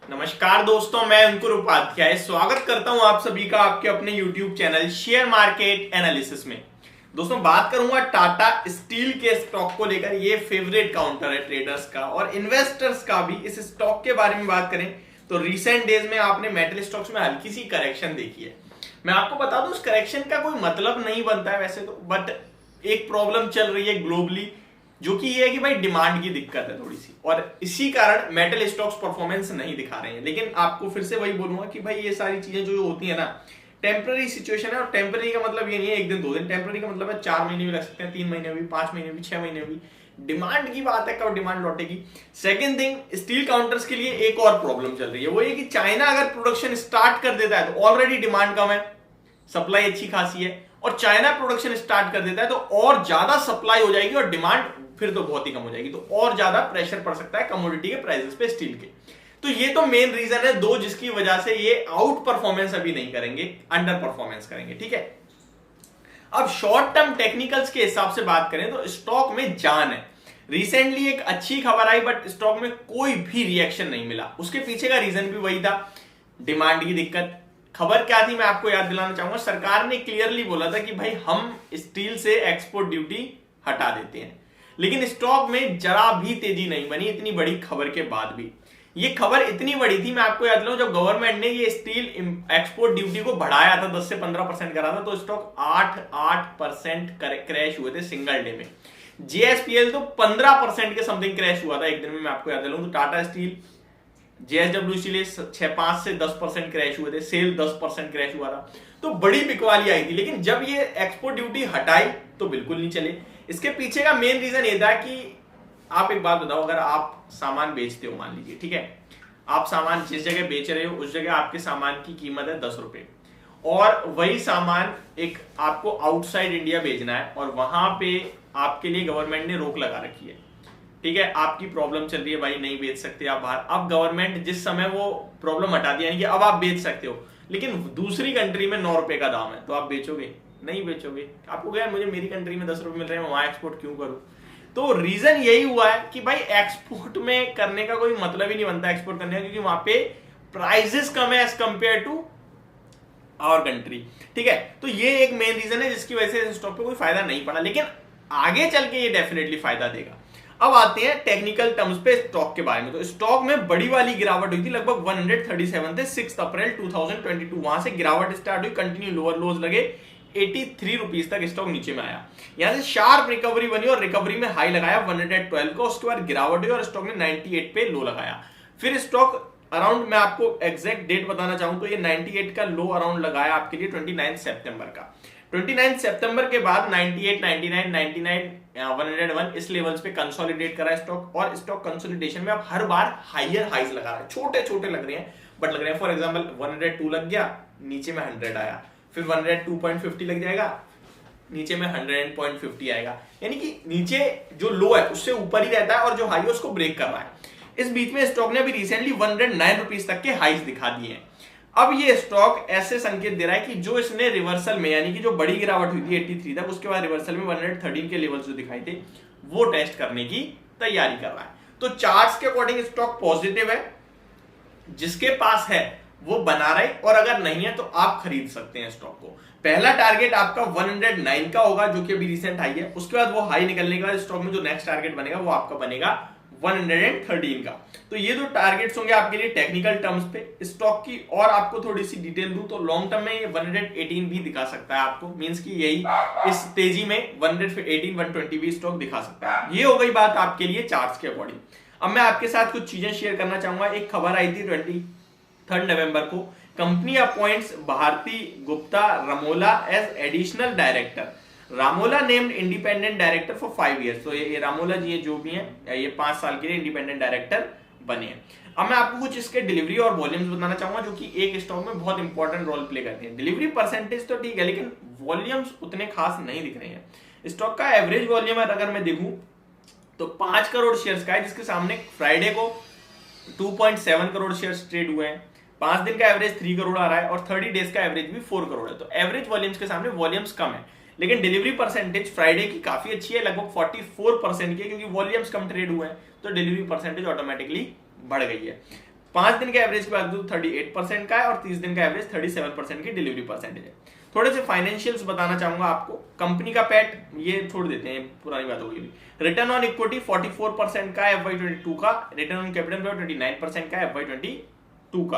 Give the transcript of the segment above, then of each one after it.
नमस्कार दोस्तों, मैं अंकुर उपाध्याय स्वागत करता हूं आप सभी का आपके अपने YouTube channel share market analysis में। दोस्तों, बात करूंगा टाटा स्टील के स्टॉक को लेकर। ये फेवरेट काउंटर है ट्रेडर्स का और इन्वेस्टर्स का भी। इस स्टॉक के बारे में बात करें तो रिसेंट डेज में आपने मेटल स्टॉक्स में हल्की सी करेक्शन देखी है। मैं आपको बता दूं, उस करेक्शन का कोई मतलब नहीं बनता है वैसे तो, बट एक प्रॉब्लम चल रही है ग्लोबली, जो कि ये है कि भाई डिमांड की दिक्कत है थोड़ी सी, और इसी कारण मेटल स्टॉक्स परफॉर्मेंस नहीं दिखा रहे हैं। लेकिन आपको फिर से वही बोलूंगा कि भाई ये सारी चीजें जो होती है ना, टेम्पररी सिचुएशन है। और टेम्पररी का मतलब ये नहीं है एक दिन दो दिन, टेम्पररी का मतलब है 4 महीने भी लग सकते हैं, 3 महीने भी, 5 महीने भी, 6 महीने भी। डिमांड की बात है, कब डिमांड लौटेगी। सेकेंड थिंग, स्टील काउंटर्स के लिए एक और प्रॉब्लम चल रही है, वो ये कि चाइना अगर प्रोडक्शन स्टार्ट कर देता है तो ऑलरेडी डिमांड कम है, सप्लाई अच्छी खासी है, और चाइना प्रोडक्शन स्टार्ट कर देता है तो और ज्यादा सप्लाई हो जाएगी और डिमांड फिर तो बहुत ही कम हो जाएगी, तो और ज्यादा प्रेशर पड़ सकता है कमोडिटी के प्राइसेस पे स्टील के। तो ये तो मेन रीजन है दो, जिसकी वजह से ये आउट परफॉर्मेंस अभी नहीं करेंगे, अंडर परफॉर्मेंस करेंगे। ठीक है, अब शॉर्ट टर्म टेक्निकल्स के हिसाब से बात करें तो स्टॉक में जान है। रिसेंटली एक अच्छी खबर आई बट स्टॉक में कोई भी रिएक्शन नहीं मिला। उसके पीछे का रीजन भी वही था, डिमांड की दिक्कत। खबर क्या थी मैं आपको याद दिलाना चाहूंगा। सरकार ने क्लियरली बोला था कि भाई हम स्टील से एक्सपोर्ट ड्यूटी हटा देते हैं, लेकिन स्टॉक में जरा भी तेजी नहीं बनी इतनी बड़ी खबर के बाद भी। ये खबर इतनी बड़ी थी, मैं आपको याद दिलाऊं, जब गवर्नमेंट ने ये स्टील एक्सपोर्ट ड्यूटी को बढ़ाया था, 10 से 15% करा था, तो स्टॉक 8% क्रैश हुए थे सिंगल डे में। जेएसपीएल तो 15% के समथिंग क्रैश हुआ था एक दिन में, मैं आपको याद दिलाऊं। तो टाटा स्टील, जेएसडब्ल्यू स्टील 5 से 10% क्रैश हुए थे, सेल 10% क्रैश हुआ था, तो बड़ी बिकवाली आई थी। लेकिन जब ये एक्सपोर्ट ड्यूटी हटाई तो बिल्कुल नहीं चले। इसके पीछे का मेन रीजन ये था कि आप एक बात बताओ, अगर आप सामान बेचते हो, मान लीजिए, ठीक है, आप सामान जिस जगह बेच रहे हो उस जगह आपके सामान की कीमत है 10 रुपए, और वही सामान एक आपको आउटसाइड इंडिया भेजना है और वहां पे आपके लिए गवर्नमेंट ने रोक लगा रखी है। ठीक है, आपकी प्रॉब्लम चल रही है, भाई नहीं बेच सकते आप बाहर। अब गवर्नमेंट जिस समय वो प्रॉब्लम हटा दिया, यानी कि अब आप बेच सकते हो, लेकिन दूसरी कंट्री में 9 रुपए का दाम है, तो आप बेचोगे? नहीं बेचोगे। आपको क्या, मुझे मेरी कंट्री में 10 रुपए मिल रहे हैं, मैं वहां एक्सपोर्ट क्यों करूं? तो रीजन यही हुआ है कि भाई एक्सपोर्ट में करने का कोई मतलब ही नहीं बनता एक्सपोर्ट करने का, क्योंकि वहां पे प्राइसेस कम है as compare to our country. ठीक है, तो ये एक मेन रीजन है जिसकी वजह से स्टॉक पे कोई फायदा नहीं पड़ा, लेकिन आगे चल के ये डेफिनेटली फायदा देगा। अब आते हैं टेक्निकल टर्म्स पे स्टॉक के बारे में। तो स्टॉक में बड़ी वाली गिरावट हुई थी, लगभग 137 थे 6 अप्रैल 2022। वहां से गिरावट स्टार्ट हुई, कंटिन्यू लोअर लोज लगे, 83 रुपीज तक स्टॉक नीचे में आया। यहां से शार्प रिकवरी बनी और रिकवरी में हाई लगाया 112 को, उसके बाद गिरावट हुई और स्टॉक ने 98 पे लो लगाया। फिर स्टॉक अराउंड, मैं आपको एग्जैक्ट डेट बताना चाहूं तो ये 98 का लो अराउंड लगाया आपके लिए 29 सितंबर का। 29 सितंबर के बाद 98, 99, 101 इस लेवल्स पे कंसोलिडेट करा स्टॉक, और स्टॉक कंसोलिडेशन में अब हर बार हायर हाइज लगा रहा है। छोटे छोटे लग रहे हैं बट लग रहे हैं। फॉर एग्जांपल 102 लग गया, नीचे में 100 आया, फिर 102.50 लग जाएगा, नीचे में 100.50 आएगा, यानी कि नीचे जो लो है उससे ऊपर ही रहता है और जो हाई है उसको ब्रेक कर रहा है। इस बीच में स्टॉक ने अभी रिसेंटली 109 रुपीज तक के हाइज दिखा दिए हैं। अब ये स्टॉक ऐसे संकेत दे रहा है कि जो इसने रिवर्सल में, यानी कि जो बड़ी गिरावट हुई थी 83 तक, उसके बाद रिवर्सल में 113 के लेवल्स जो दिखाई थे वो टेस्ट करने की तैयारी कर रहा है। तो चार्ट्स के अकॉर्डिंग स्टॉक पॉजिटिव है, जिसके पास है वो बना रहे, और अगर नहीं है तो आप खरीद सकते हैं स्टॉक को। पहला टारगेट आपका 109 का होगा, जो कि अभी रिसेंट हाई है। उसके बाद वो हाई निकलने के बाद स्टॉक में जो नेक्स्ट टारगेट बनेगा वो आपका बनेगा 113 का। तो ये जो टारगेट्स होंगे आपके लिए टेक्निकल टर्म्स पे स्टॉक की, और आपको थोड़ी सी डिटेल दूं तो लॉन्ग टर्म में ये 118 भी दिखा सकता है आपको, मींस कि यही इस तेजी में 118, 120 भी स्टॉक दिखा सकता है। ये हो गई बात आपके लिए चार्ट्स के अकॉर्डिंग। अब मैं आपके साथ कुछ चीजें शेयर करना चाहूंगा। एक खबर आई थी 23 नवंबर को, company appoints Bharti Gupta Ramola as additional director. Ramola named independent director for 5 years। तो ये रामोला जी जो भी हैं, ये 5 साल के लिए इंडिपेंडेंट डायरेक्टर बने हैं। अब मैं आपको कुछ इसके डिलीवरी और वॉल्यूम्स बताना चाहूंगा, जो कि एक स्टॉक में बहुत इंपॉर्टेंट रोल प्ले करते हैं। डिलीवरी परसेंटेज तो ठीक है, लेकिन वॉल्यूम्स उतने खास नहीं दिख रहे हैं। स्टॉक का एवरेज वॉल्यूम अगर मैं देखूं तो 5 करोड़ शेयर्स का है, जिसके सामने फ्राइडे को 2.7 करोड़ शेयर्स ट्रेड हुए हैं। 5 दिन का एवरेज 3 करोड़ आ रहा है और 30 डेज का एवरेज भी 4 करोड़ है। तो एवरेज वॉल्यूम्स के सामने वॉल्यूम्स कम है, लेकिन डिलीवरी परसेंटेज फ्राइडे की काफी अच्छी है, लगभग 44% की है, क्योंकि वॉल्यूम्स कम ट्रेड हुए हैं तो डिलीवरी परसेंटेज ऑटोमेटिकली बढ़ गई है। 5 दिन के एवरेज की बात करूं 38% का है और 30 दिन का एवरेज 37% की डिलीवरी परसेंटेज है। थोड़े से फाइनेंशियल्स बताना चाहूंगा आपको। कंपनी का पैट ये छोड़ देते हैं, पुरानी बात होगी। रिटर्न ऑन इक्विटी 44% का है FY22 का, रिटर्न ऑन कैपिटल 29% का है FY22 का।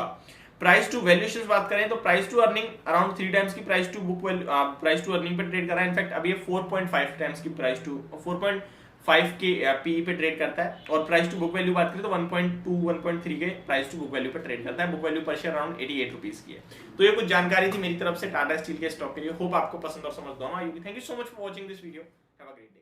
प्राइस टू वैल्यूएशन बात करें तो price to earning around 3 times की price to book value, price to earning पे ट्रेड कर रहा है। इनफैक्ट अभी ये 4.5 टाइम्स की प्राइस टू 4.5 के पीई पे ट्रेड करता है। और प्राइस टू बुक वैल्यू बात करें तो 1.2 1.3 के प्राइस टू बुक वैल्यू पे ट्रेड करता है। बुक वैल्यू पर शेयर अराउंड 88 रुपीज की है। तो ये कुछ जानकारी थी मेरी तरफ से टाटा स्टील के स्टॉक के लिए। होप आपको पसंद और समझ दो। Thank you so much for watching this video. Have a great day.